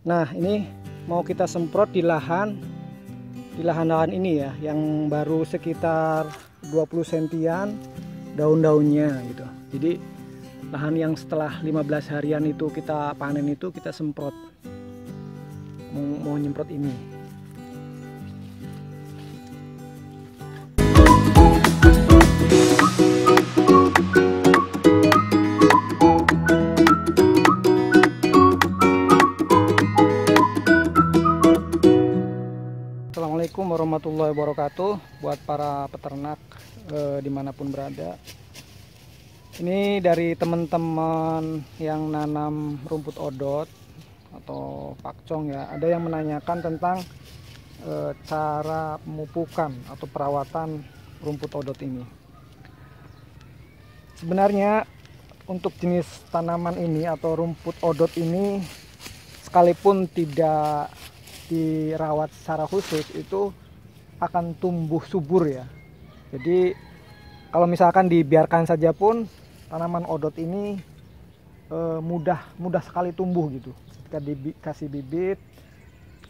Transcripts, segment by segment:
Nah, ini mau kita semprot di lahan ini ya, yang baru sekitar 20 sentian daun-daunnya gitu. Jadi lahan yang setelah 15 harian itu kita panen itu kita semprot. Mau nyemprot ini. Assalamualaikum warahmatullahi wabarakatuh buat para peternak dimanapun berada. Ini dari teman-teman yang nanam rumput odot atau pakcong ya. Ada yang menanyakan tentang cara pemupukan atau perawatan rumput odot ini. Sebenarnya untuk jenis tanaman ini atau rumput odot ini, sekalipun tidak dirawat secara khusus, itu akan tumbuh subur ya. Jadi kalau misalkan dibiarkan saja pun tanaman odot ini mudah sekali tumbuh gitu. Ketika dikasih bibit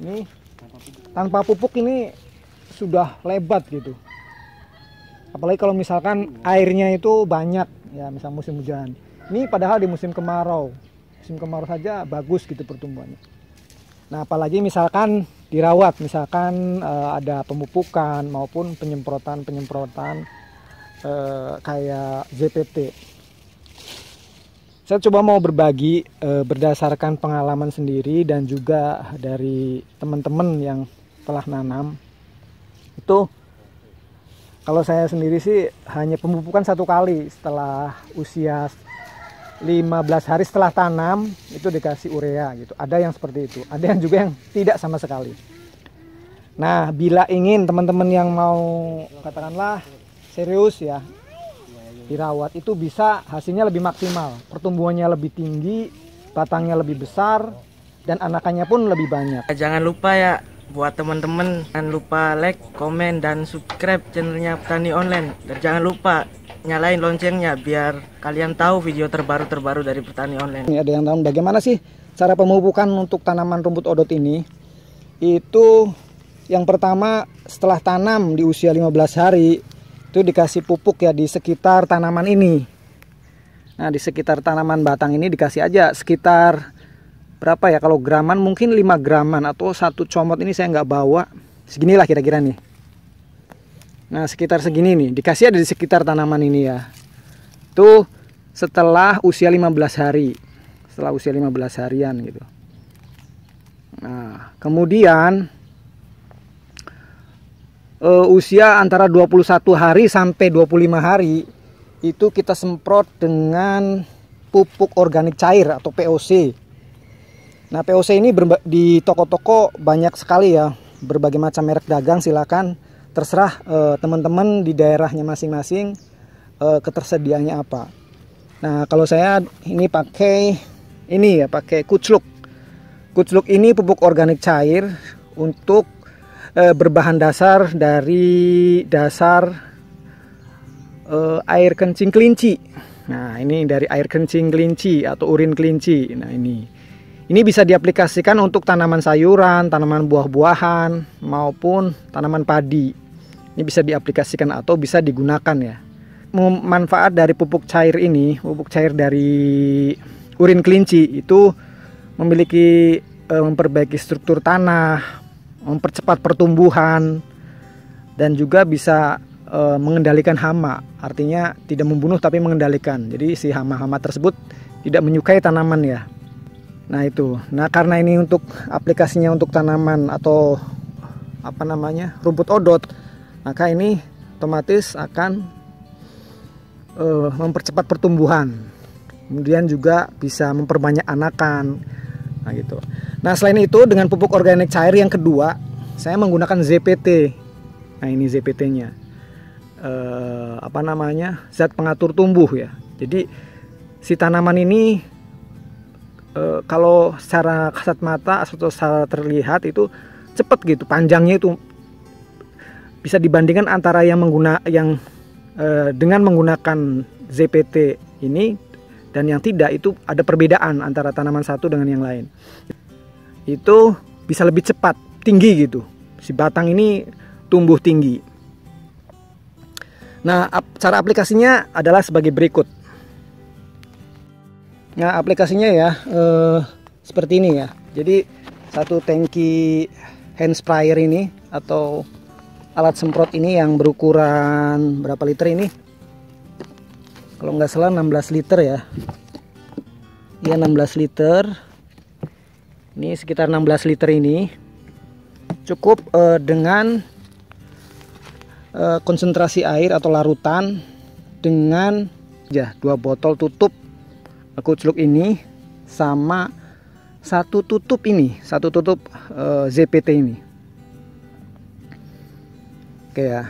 ini tanpa pupuk ini sudah lebat gitu. Apalagi kalau misalkan airnya itu banyak ya, misal musim hujan. Ini padahal di musim kemarau saja bagus gitu pertumbuhannya. Nah, apalagi misalkan dirawat, misalkan ada pemupukan maupun penyemprotan kayak ZPT. Saya coba mau berbagi berdasarkan pengalaman sendiri dan juga dari teman-teman yang telah nanam. Itu kalau saya sendiri sih hanya pemupukan satu kali setelah usia 15 hari setelah tanam itu dikasih urea gitu. Ada yang seperti itu, ada yang juga yang tidak sama sekali. Nah, bila ingin teman-teman yang mau katakanlah serius ya dirawat, itu bisa hasilnya lebih maksimal, pertumbuhannya lebih tinggi, batangnya lebih besar, dan anakannya pun lebih banyak. Jangan lupa ya buat teman-teman, jangan lupa like, komen, dan subscribe channelnya Petani Online. Dan jangan lupa nyalain loncengnya biar kalian tahu video terbaru dari Petani Online. Ini ada yang tahu bagaimana sih cara pemupukan untuk tanaman rumput odot ini? Itu yang pertama, setelah tanam di usia 15 hari itu dikasih pupuk ya di sekitar tanaman ini. Nah, di sekitar tanaman batang ini dikasih aja sekitar berapa ya, kalau graman mungkin 5 graman atau 1 comot, ini saya nggak bawa, seginilah kira-kira nih. Nah, sekitar segini nih, dikasih ada di sekitar tanaman ini ya. Itu setelah usia 15 hari. Setelah usia 15 harian gitu. Nah, kemudian usia antara 21 hari sampai 25 hari itu kita semprot dengan pupuk organik cair atau POC. Nah, POC ini di toko-toko banyak sekali ya, berbagai macam merek dagang, silakan terserah teman-teman di daerahnya masing-masing ketersediaannya apa. Nah, kalau saya ini pakai ini ya, pakai Kucluk. Kucluk ini pupuk organik cair untuk berbahan dasar dari air kencing kelinci. Nah, ini dari air kencing kelinci atau urin kelinci. Nah, ini bisa diaplikasikan untuk tanaman sayuran, tanaman buah-buahan maupun tanaman padi. Ini bisa diaplikasikan atau bisa digunakan ya. Manfaat dari pupuk cair ini, pupuk cair dari urin kelinci itu memiliki memperbaiki struktur tanah, mempercepat pertumbuhan, dan juga bisa mengendalikan hama. Artinya tidak membunuh tapi mengendalikan. Jadi si hama-hama tersebut tidak menyukai tanaman ya. Nah itu. Nah, karena ini untuk aplikasinya untuk tanaman atau rumput odot, maka ini otomatis akan mempercepat pertumbuhan. Kemudian juga bisa memperbanyak anakan. Nah gitu. Nah, selain itu dengan pupuk organik cair yang kedua, saya menggunakan ZPT. Nah, ini ZPT-nya. Zat pengatur tumbuh ya. Jadi si tanaman ini kalau secara kasat mata atau secara terlihat itu cepat gitu, panjangnya itu bisa dibandingkan antara dengan menggunakan ZPT ini dan yang tidak, itu ada perbedaan antara tanaman satu dengan yang lain. itu bisa lebih cepat tinggi gitu. Si batang ini tumbuh tinggi. Nah, cara aplikasinya adalah sebagai berikut. Nah, aplikasinya ya seperti ini ya. Jadi satu tangki hand sprayer ini atau alat semprot ini yang berukuran berapa liter ini? Kalau nggak salah 16 liter ya. Iya 16 liter. Ini sekitar 16 liter ini. Cukup dengan konsentrasi air atau larutan dengan ya 2 botol tutup kucluk ini sama satu tutup ZPT ini. Oke ya,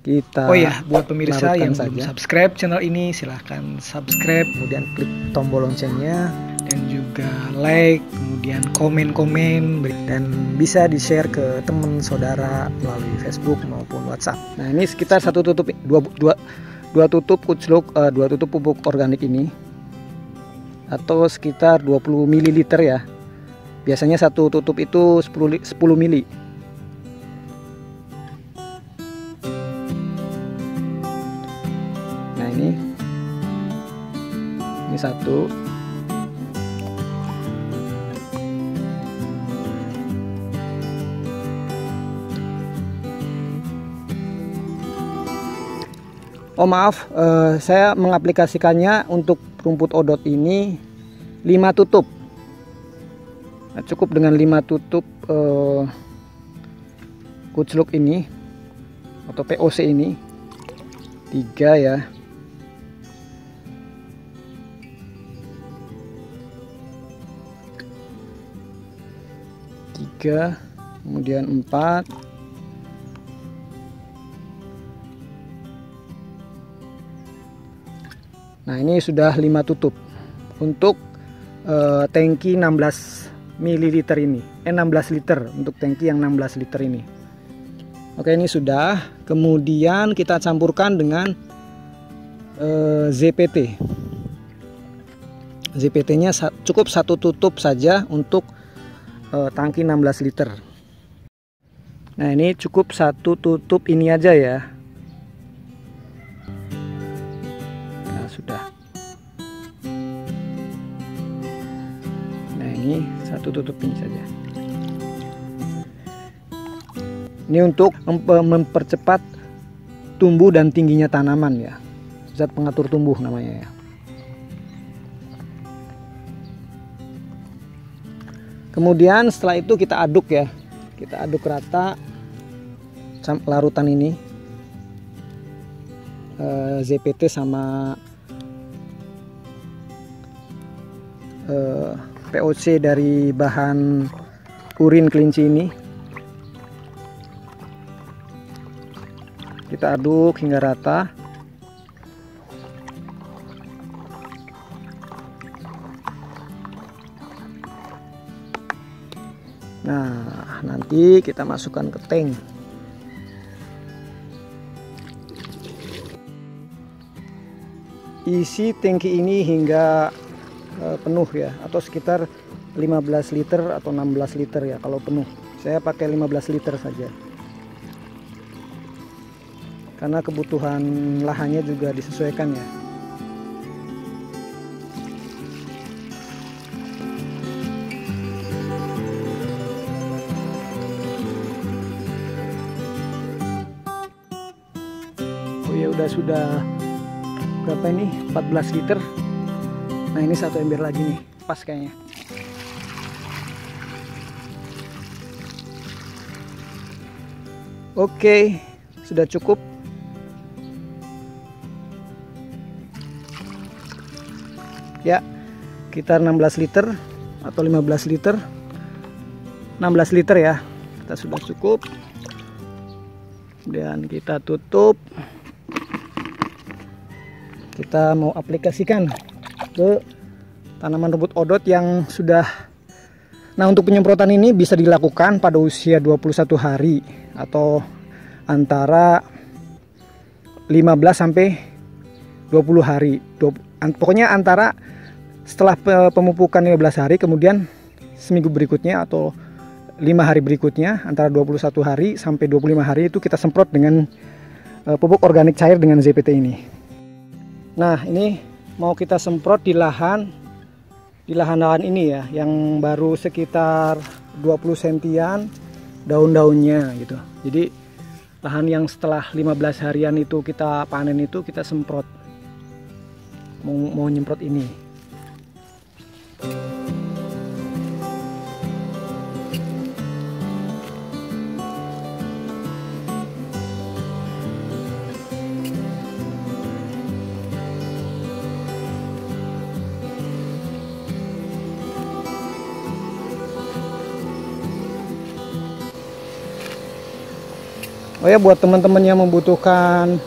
kita buat pemirsa yang belum subscribe channel ini, silahkan subscribe, kemudian klik tombol loncengnya, dan juga like, kemudian komen-komen, dan bisa di-share ke teman saudara melalui Facebook maupun WhatsApp. Nah, ini sekitar satu tutup, dua tutup kucluk, 2 tutup pupuk organik ini, atau sekitar 20 ml ya. Biasanya satu tutup itu 10 ml. Nah, ini satu. Oh maaf, saya mengaplikasikannya untuk rumput odot ini 5 tutup. Nah, cukup dengan 5 tutup kucluk ini atau POC ini, 3 ya. Kemudian 4. Nah, ini sudah 5 tutup untuk tangki 16 ml ini, 16 liter untuk tangki yang 16 liter ini. Oke, ini sudah. Kemudian kita campurkan dengan ZPT. ZPT-nya cukup 1 tutup saja untuk tangki 16 liter. Nah, ini cukup 1 tutup ini aja ya. Nah, sudah. Nah, ini 1 tutup ini saja. Ini untuk mempercepat tumbuh dan tingginya tanaman ya. Zat pengatur tumbuh namanya ya. Kemudian setelah itu kita aduk ya. Kita aduk rata larutan ini. ZPT sama POC dari bahan urin kelinci ini. Kita aduk hingga rata. Nah, nanti kita masukkan ke tank. Isi tangki ini hingga penuh ya, atau sekitar 15 liter atau 16 liter ya kalau penuh. Saya pakai 15 liter saja. Karena kebutuhan lahannya juga disesuaikan ya. Oh ya, sudah berapa ini? 14 liter. Nah, ini 1 ember lagi nih, pas kayaknya. Oke, sudah cukup. Ya, sekitar 16 liter atau 15 liter. 16 liter ya. Kita sudah cukup. Dan kita tutup. Kita mau aplikasikan ke tanaman rumput odot yang sudah. Nah, untuk penyemprotan ini bisa dilakukan pada usia 21 hari atau antara 15 sampai 20 hari. Pokoknya antara setelah pemupukan 15 hari kemudian seminggu berikutnya atau 5 hari berikutnya, antara 21 hari sampai 25 hari itu kita semprot dengan pupuk organik cair dengan ZPT ini. Nah, ini mau kita semprot di lahan ini ya, yang baru sekitar 20 sentian daun-daunnya gitu. Jadi lahan yang setelah 15 harian itu kita panen itu kita semprot. Mau nyemprot ini. Oh ya, buat teman-teman yang membutuhkan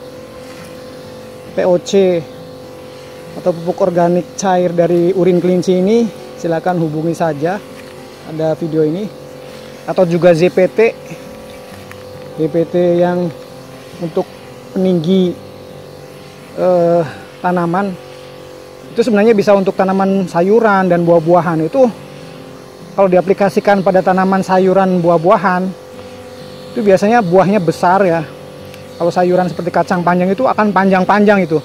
POC atau pupuk organik cair dari urin kelinci ini, silakan hubungi saja, ada video ini. Atau juga ZPT yang untuk peninggi tanaman. Itu sebenarnya bisa untuk tanaman sayuran dan buah-buahan. Itu kalau diaplikasikan pada tanaman sayuran buah-buahan, itu biasanya buahnya besar ya. Kalau sayuran seperti kacang panjang itu akan panjang-panjang itu.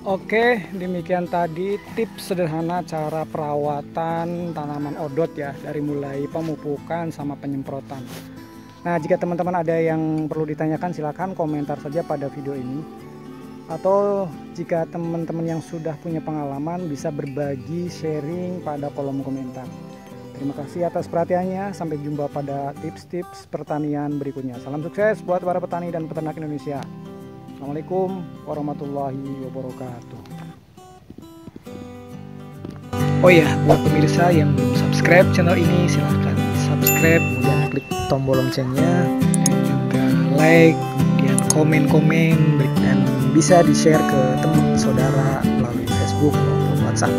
Oke, demikian tadi tips sederhana cara perawatan tanaman odot ya, dari mulai pemupukan sama penyemprotan. Nah, jika teman-teman ada yang perlu ditanyakan silahkan komentar saja pada video ini. Atau jika teman-teman yang sudah punya pengalaman bisa berbagi sharing pada kolom komentar. Terima kasih atas perhatiannya, sampai jumpa pada tips-tips pertanian berikutnya. Salam sukses buat para petani dan peternak Indonesia. Assalamualaikum warahmatullahi wabarakatuh. Oh ya, buat pemirsa yang belum subscribe channel ini, silahkan subscribe, kemudian klik tombol loncengnya, dan juga like, kemudian komen-komen, dan bisa di-share ke teman saudara melalui Facebook maupun WhatsApp.